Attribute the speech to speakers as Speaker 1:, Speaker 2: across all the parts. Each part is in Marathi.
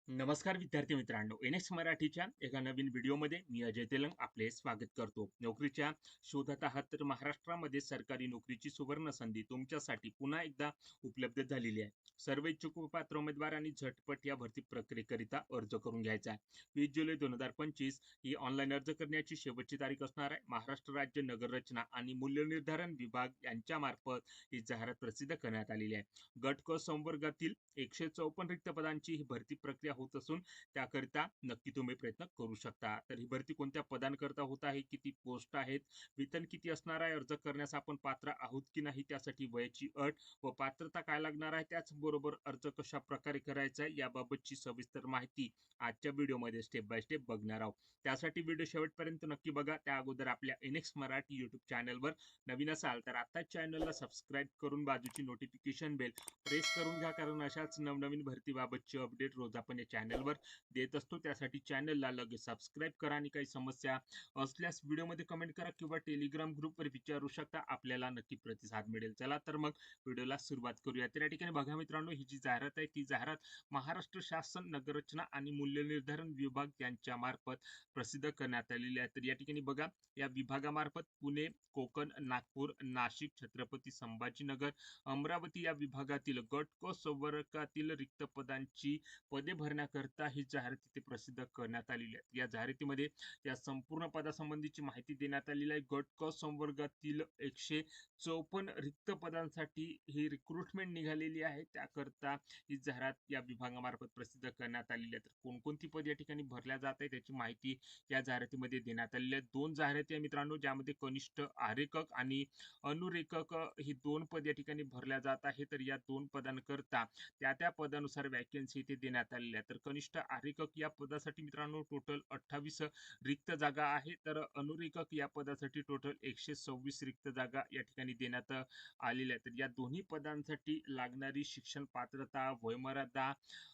Speaker 1: नमस्कार विद्यार्थी मित्रांनो, एनएक्स मराठीच्या एका नवीन व्हिडिओमध्ये मी अजय तेलंग आपले स्वागत करतो. नोकरीच्या शोधात आहात तर महाराष्ट्रामध्ये सरकारी नोकरीची सुवर्ण संधी तुमच्यासाठी पुन्हा एकदा उपलब्ध झालेली आहे. सर्व इच्छुक व पात्र उमेदवारांनी झटपट या भरती प्रक्रियेकरिता अर्ज करून घ्यायचा आहे. 20 जुलै 2025 ही ऑनलाईन अर्ज करण्याची शेवटची तारीख असणार आहे. महाराष्ट्र राज्य नगररचना आणि मूल्यनिर्धारण विभाग यांच्या मार्फत ही जाहिरात प्रसिद्ध करण्यात आलेली आहे. गट क संवर्गातील 154 रिक्त पदांची ही भरती प्रक्रिया होत असून त्याकरिता नक्की तुम्ही प्रयत्न करू शकता. तर ही भरती कोणत्या पदांकरता होत आहे, किती पोस्ट आहेत, वेतन किती असणार आहे, अर्ज करण्यास आपण पात्र आहोत की नाही, त्यासाठी वयाची अट व पात्रता काय लागणार आहे, त्याचबरोबर अर्ज कशा प्रकारे करायचा आहे याबाबतची सविस्तर माहिती आजच्या व्हिडिओमध्ये स्टेप बाय स्टेप बघणार आहोत. त्यासाठी व्हिडिओ शेवटपर्यंत नक्की बघा. त्या अगोदर आपल्या एनएक्स मराठी युट्यूब चॅनलवर नवीन असाल तर आताच चॅनलला सबस्क्राईब करून बाजूची नोटिफिकेशन बेल प्रेस करून घ्या, कारण अशाच नवनवीन भरतीबाबतचे अपडेट रोज आपण या चॅनलवर देत असतो. त्यासाठी चॅनलला लगेच सबस्क्राईब करा आणि काही समस्या असल्यास व्हिडिओमध्ये कमेंट करा किंवा टेलिग्राम ग्रुपवर विचारू शकता. आपल्याला नक्की प्रतिसाद मिळेल. चला तर मग व्हिडिओला सुरुवात करूया. तर या ठिकाणी बघा मित्रांनो, ही जी जाहिरात आहे ती जाहिरात महाराष्ट्र शासन नगररचना आणि मूल्यनिर्धारण विभाग यांच्या मार्फत प्रसिद्ध करण्यात आलेली आहे. तर या ठिकाणी बघा, या विभागामार्फत पुणे, कोकण, नागपूर, नाशिक, छत्रपती संभाजीनगर, अमरावती या विभागातील गट क संवर्गातील रिक्त पदांची पदे भरण्याकरता ही जाहिरात इथे प्रसिद्ध करण्यात आलेली आहे. या जाहिरातीमध्ये या संपूर्ण पदासंबंधीची माहिती देण्यात आलेली आहे. गट क संवर्गातील 154 रिक्त पदांसाठी ही रिक्रुटमेंट निघालेली आहे. त्याकरता ही जाहिरात या विभागामार्फत प्रसिद्ध करण्यात आलेली आहे. तर कोणकोणती पद या ठिकाणी भरल्या जात आहे त्याची माहिती या जाहिरातीमध्ये देण्यात आलेली आहे. 2 जाहिराती आहे मित्रांनो, ज्यामध्ये कनिष्ठ आरेखक आणि अनुरेखक ही 2 पद या ठिकाणी भरल्या जात आहे. तर या 2 पदांकरता त्या पदानुसार वॅकन्सी इथे देण्यात आलेल्या आहे. तर कनिष्ठ आरेखक या पदासाठी मित्रांनो टोटल 28 रिक्त जागा आहे. तर अनुरेखक या पदासाठी टोटल 126 रिक्त जागा या ठिकाणी देण्यात आलेल्या आहेत. तर या दोन्ही पदांसाठी लागणारी शिक्षण पात्रता, वयोमर्यादा,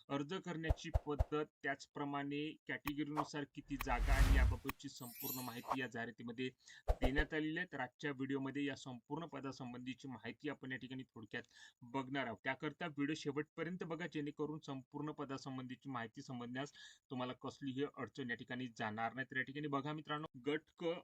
Speaker 1: अर्ज करण्याची पद्धत, त्याचप्रमाणे कॅटेगरीनुसार किती जागा आहे याबाबतची संपूर्ण माहिती या जाहिरातीमध्ये देण्यात आलेली आहे. तर आजच्या व्हिडिओमध्ये या संपूर्ण पदासंबंधीची माहिती आपण या ठिकाणी थोडक्यात बघणार आहोत. त्याकरता व्हिडिओ शेवटपर्यंत बघा, जेणेकरून संपूर्ण पदासंबंधीची माहिती समजण्यास तुम्हाला कसलीही अडचण या ठिकाणी जाणार नाही. तर या ठिकाणी बघा मित्रांनो, गट क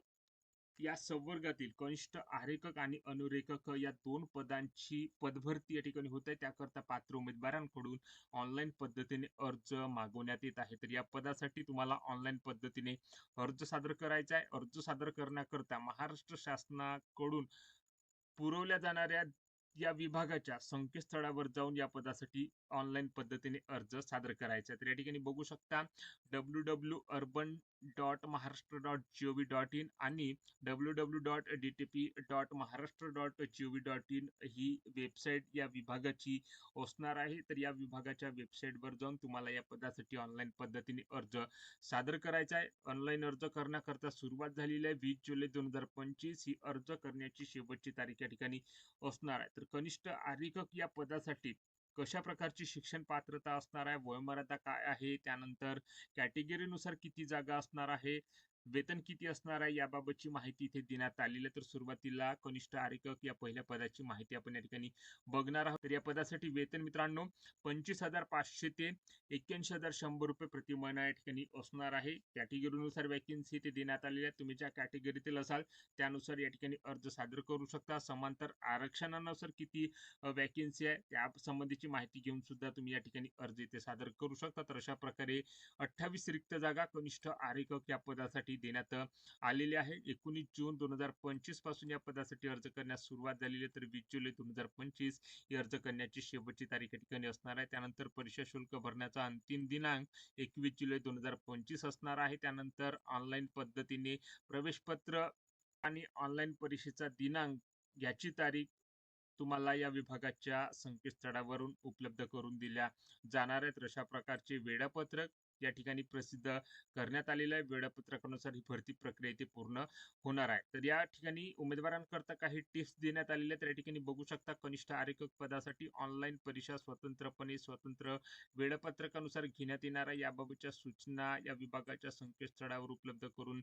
Speaker 1: या संवर्गातील कनिष्ठ आरेखक आणि अनुरेखक या 2 पदांची पदभरती या ठिकाणी होत आहे. त्याकरता पात्र उमेदवारांकडून ऑनलाईन पद्धतीने अर्ज मागवण्यात येत आहे. तर या पदासाठी तुम्हाला ऑनलाईन पद्धतीने अर्ज सादर करायचा आहे. अर्ज सादर करण्याकरता महाराष्ट्र शासनाकडून पुरवल्या जाणाऱ्या या विभागाच्या संकेतस्थळावर जाऊन या पदासाठी ऑनलाईन पद्धतीने अर्ज सादर करायचा आहे. तर या ठिकाणी बघू शकता www.urban.महाराष्ट्र.gov.in आणि www.dtp.महाराष्ट्र.gov.in ही वेबसाईट या विभागाची असणार आहे. तर या विभागाच्या वेबसाईटवर जाऊन तुम्हाला या पदासाठी ऑनलाईन पद्धतीने अर्ज सादर करायचा आहे. ऑनलाईन अर्ज करण्याकरता सुरुवात झालेली आहे. 20 जुलै 2025 ही अर्ज करण्याची शेवटची तारीख या ठिकाणी असणार आहे. तर कनिष्ठ आरेखक या पदासाठी कशा प्रकारची शिक्षण पात्रता असणार आहे, वयोमर्यादा काय आहे, त्यानंतर कॅटेगरीनुसार किती जागा असणार आहे, वेतन किती असणार आहे याबाबतची माहिती इथे देण्यात आलेली आहे. तर सुरुवातीला कनिष्ठ आरेखक या पहिल्या पदाची माहिती आपण या ठिकाणी बघणार आहोत. तर या पदासाठी वेतन मित्रांनो 25,500 ते 81,100 रुपये प्रति महिना या ठिकाणी असणार आहे. कॅटेगरीनुसार वॅकन्सी इथे देण्यात आलेली आहे. तुम्ही ज्या कॅटेगरीतील असाल त्यानुसार या ठिकाणी अर्ज सादर करू शकता. समांतर आरक्षणानुसार किती वॅकन्सी आहे त्या संबंधीची माहिती घेऊन सुद्धा तुम्ही या ठिकाणी अर्ज इथे सादर करू शकता. तर अशा प्रकारे 28 रिक्त जागा कनिष्ठ आरेखक या पदासाठी देण्यात आलेली आहे. 19 जून 2025 पासून या पदासाठी अर्ज करण्यास सुरुवात झालेली आहे. तर 20 जुलै 2025 ही अर्ज करण्याची शेवटची तारीख या ठिकाणी असणार आहे. त्यानंतर परीक्षा शुल्क भरण्याचा अंतिम दिनांक 21 जुलै 2025 असणार आहे. त्यानंतर ऑनलाईन पद्धतीने प्रवेशपत्र आणि ऑनलाईन परीक्षेचा दिनांक याची तारीख तुम्हाला या विभागाच्या संकेतस्थळावरून उपलब्ध करून दिल्या जाणार आहेत. अशा प्रकारचे वेळापत्रक या ठिकाणी प्रसिद्ध करण्यात आलेलं आहे. वेळापत्रकानुसार ही भरती प्रक्रिया इथे पूर्ण होणार आहे. तर या ठिकाणी उमेदवारांकरता काही टिप्स देण्यात आलेल्या आहेत. तर या ठिकाणी बघू शकता, कनिष्ठ आरेखक पदासाठी ऑनलाईन परीक्षा स्वतंत्रपणे स्वतंत्र वेळापत्रकानुसार घेण्यात येणार आहे. याबाबतच्या सूचना या विभागाच्या संकेतस्थळावर उपलब्ध करून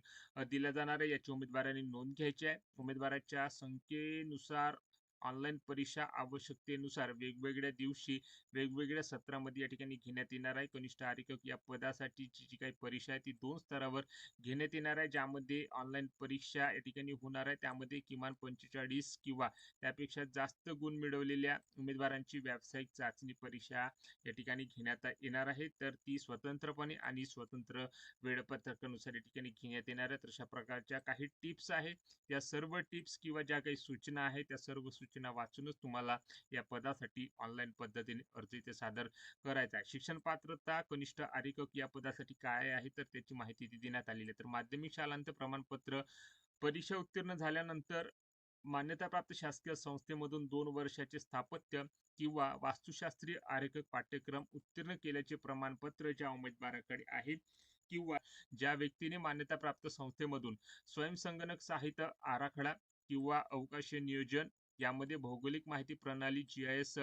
Speaker 1: दिल्या जाणार आहे. याची उमेदवारांनी नोंद घ्यायची आहे. उमेदवाराच्या संख्येनुसार ऑनलाईन परीक्षा आवश्यकतेनुसार वेगवेगळ्या दिवशी वेगवेगळ्या सत्रामध्ये या ठिकाणी घेण्यात येणार आहे. कनिष्ठ आरेखक या पदासाठीची जी काही परीक्षा आहे ती 2 स्तरावर घेण्यात येणार आहे, ज्यामध्ये ऑनलाईन परीक्षा या ठिकाणी होणार आहे. त्यामध्ये किमान 45 किंवा त्यापेक्षा जास्त गुण मिळवलेल्या उमेदवारांची व्यावसायिक चाचणी परीक्षा या ठिकाणी घेण्यात येणार आहे. तर ती स्वतंत्रपणे आणि स्वतंत्र वेळापत्रकानुसार या ठिकाणी घेण्यात येणार आहे. तर अशा प्रकारच्या काही टिप्स आहेत. या सर्व टिप्स किंवा ज्या काही सूचना आहेत त्या सर्व सूचना वाचूनच तुम्हाला या पदासाठी ऑनलाईन पद्धतीने अर्ज इथे सादर करायचा आहे. शिक्षण पात्रता कनिष्ठ आरेखक या पदासाठी काय आहे तर त्याची माहिती इथे देण्यात आलेली आहे. तर माध्यमिक शालांत प्रमाणपत्र परीक्षा उत्तीर्ण झाल्यानंतर मान्यताप्राप्त शासकीय संस्थेमधून 2 वर्षाचे स्थापत्य किंवा वास्तुशास्त्रीय आरेखक पाठ्यक्रम उत्तीर्ण केल्याचे प्रमाणपत्र ज्या उमेदवाराकडे आहे किंवा ज्या व्यक्तीने मान्यताप्राप्त संस्थेमधून स्वयंसंगणक साहित्य आराखडा किंवा अवकाशीय नियोजन यामध्ये भौगोलिक माहिती प्रणाली GIS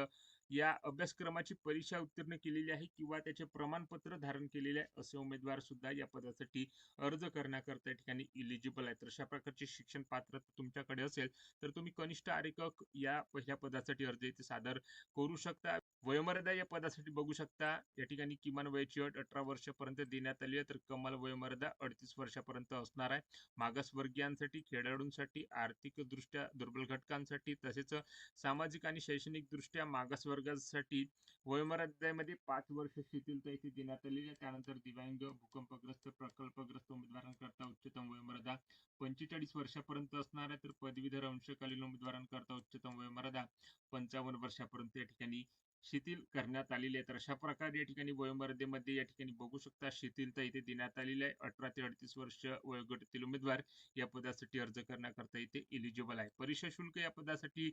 Speaker 1: या अभ्यासक्रमाची परीक्षा उत्तीर्ण केलेली आहे किंवा त्याचे प्रमाणपत्र धारण केलेले आहे असे उमेदवार सुद्धा या पदासाठी अर्ज करण्याकरता या ठिकाणी इलिजिबल आहे. तर अशा प्रकारची शिक्षण पात्रता तुमच्याकडे असेल तर तुम्ही कनिष्ठ आरेखक या पहिल्या पदासाठी अर्ज इथे सादर करू शकता. वयोमर्यादा या पदासाठी बघू शकता. या ठिकाणी किमान वयाची अट 18 वर्षापर्यंत देण्यात आली आहे, तर कमाल वयोमर्यादा 38 वर्षापर्यंत असणार आहे. मागासवर्गीयांसाठी, खेळाडूंसाठी, आर्थिकदृष्ट्या दुर्बल घटकांसाठी तसेच सामाजिक आणि शैक्षणिक दृष्ट्या मागास वर्गासाठी वयोमर्यादेमध्ये 5 वर्ष शिथिलता इथे देण्यात आलेली आहे. त्यानंतर दिव्यांग, भूकंपग्रस्त, प्रकल्पग्रस्त उमेदवारांकरता उच्चतम वयोमर्यादा 45 वर्षापर्यंत असणार आहे. तर पदवीधर अंशकालीन उमेदवारांकरता उच्चतम वयोमर्यादा 55 वर्षापर्यंत या ठिकाणी शिथिल करण्यात आलेली आहे. तर अशा प्रकारे या ठिकाणी वयोमर्यादेमध्ये या ठिकाणी बघू शकता शिथिलता इथे देण्यात आलेली आहे. 18 ते 38 वर्ष वयोगटातील उमेदवार या पदासाठी अर्ज करण्याकरता इथे इलिजिबल आहे. परीक्षा शुल्क या पदासाठी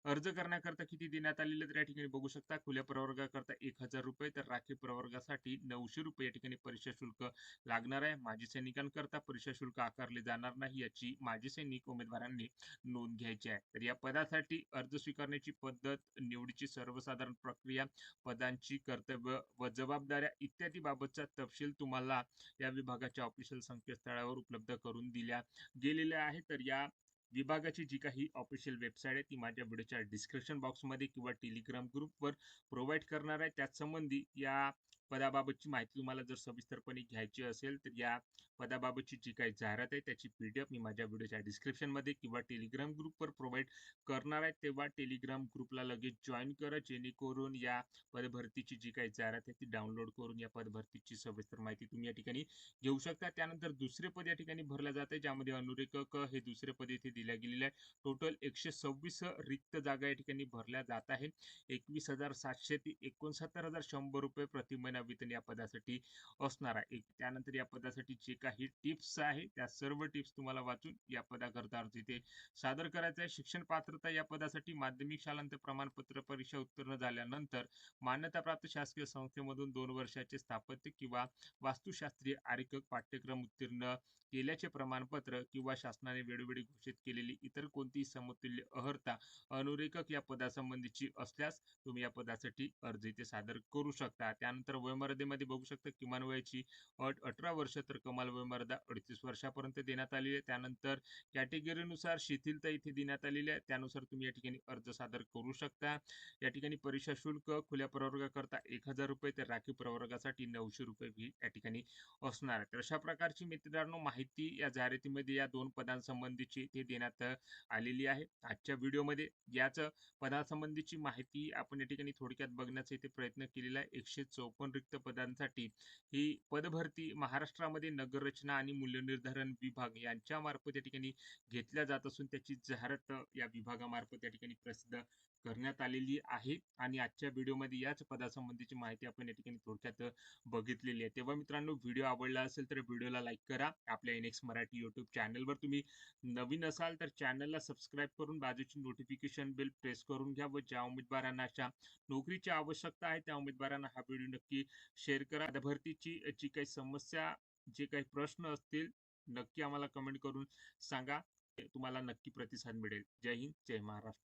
Speaker 1: अर्ज करण्याकरता किती देण्यात आलेले तर या ठिकाणी बघू शकता. खुल्या प्रवर्गाकरता 1000 रुपये तर राखीव प्रवर्गासाठी 900 रुपये या ठिकाणी परीक्षा शुल्क लागणार आहे. माजी सैनिकांकरता परीक्षा शुल्क आकारले जाणार नाही याची माजी सैनिक उमेदवारांनी नोंद घ्यायची आहे. तर या पदासाठी अर्ज स्वीकारण्याची पद्धत, निवडीची सर्वसाधारण प्रक्रिया, पदांची कर्तव्य व जबाबदाऱ्या इत्यादी बाबतचा तपशील तुम्हाला या विभागाच्या ऑफिशियल संकेतस्थळावर उपलब्ध करून दिल्या गेलेल्या आहे. तर या विभागाची जी काही ऑफिशियल वेबसाईट आहे ती माझ्या व्हिडिओच्या डिस्क्रिप्शन बॉक्समध्ये किंवा टेलिग्राम ग्रुपवर प्रोव्हाइड करणार आहे. त्याच संबंधी या पदाबाबतची माहिती तुम्हाला जर सविस्तरपणे घ्यायची असेल तर या पदाबाबतची जी काही जाहिरात आहे त्याची PDF मी माझ्या व्हिडिओच्या डिस्क्रिप्शनमध्ये किंवा टेलिग्राम ग्रुपवर प्रोव्हाइड करणार आहे. तेव्हा टेलिग्राम ग्रुपला लगेच जॉईन करा, जेणेकरून या पदभरतीची जी काही जाहिरात आहे ती डाउनलोड करून या पदभरतीची सविस्तर माहिती तुम्ही या ठिकाणी घेऊ शकता. त्यानंतर दुसरे पद या ठिकाणी भरल्या जाते, ज्यामध्ये अनुरेखक हे दुसरे पद इथे दिल्या गेलेले आहे. टोटल 126 रिक्त जागा या ठिकाणी भरल्या जात आहे. 21,700 ते 69,100 रुपये प्रति महिना वेतन या पदासाठी असणार आहे. त्यानंतर या पदासाठी जे काही टिप्स आहे त्या सर्व टिप्स तुम्हाला वाचून या पदाकरता अर्ज इथे सादर करायचा आहे. शिक्षण पात्रता या पदासाठी माध्यमिक शालांत प्रमाणपत्र परीक्षा उत्तीर्ण झाल्यानंतर मान्यताप्राप्त शासकीय संस्थेमधून 2 वर्षाचे स्थापत्य किंवा वास्तुशास्त्रीय आरेखक पाठ्यक्रम उत्तीर्ण केल्याचे प्रमाणपत्र किंवा शासनाने वेळोवेळी घोषित केलेली इतर कोणतीही समतुल्य अर्हता अनुरेखक या पदासंबंधीची असल्यास तुम्ही या पदासाठी अर्ज इथे सादर करू शकता. त्यानंतर वयोमर्यादेमध्ये बघू शकता किमान वयाची अट 18 वर्ष तर कमाल वयोमर्यादा 38 वर्षापर्यंत देण्यात आलेली आहे. त्यानंतर कॅटेगरीनुसार शिथिलता इथे देण्यात आलेली आहे. त्यानुसार तुम्ही या ठिकाणी अर्ज सादर करू शकता. या ठिकाणी परीक्षा शुल्क खुल्या प्रवर्गाकरता 1000 रुपये तर राखीव प्रवर्गासाठी 900 रुपये फी या ठिकाणी असणार आहे. तर अशा प्रकारची मित्रांनो माहिती या जाहिरातीमध्ये या 2 पदांसंबंधीची इथे देण्यात आलेली आहे. आजच्या व्हिडिओमध्ये याच पदासंबंधीची माहिती आपण या ठिकाणी थोडक्यात बघण्याचा इथे प्रयत्न केलेला आहे. 154 रिक्त पदांसाठी ही पदभरती महाराष्ट्रामध्ये नगररचना आणि मूल्यनिर्धारण विभाग यांच्या मार्फत या ठिकाणी घेतल्या जात असून त्याची जाहिरात या विभागामार्फत या ठिकाणी प्रसिद्ध करण्यात आलेली आहे. आणि आजच्या व्हिडिओमध्ये याच पदासंबंधीची माहिती आपण या ठिकाणी थोडक्यात बघितलेली आहे. तेव्हा मित्रांनो व्हिडिओ आवडला असेल तर व्हिडिओला लाईक करा. आपल्या NX मराठी YouTube चॅनलवर तुम्ही नवीन असाल तर चॅनलला सबस्क्राईब करून बाजूची नोटिफिकेशन बेल प्रेस करून घ्या व ज्या उमेदवारांना अशा नोकरीची आवश्यकता आहे त्या उमेदवारांना हा व्हिडिओ नक्की शेअर करा. भरतीची जी काही समस्या, जे काही प्रश्न असतील नक्की आम्हाला कमेंट करून सांगा. तुम्हाला नक्की प्रतिसाद मिळेल. जय हिंद, जय महाराष्ट्र.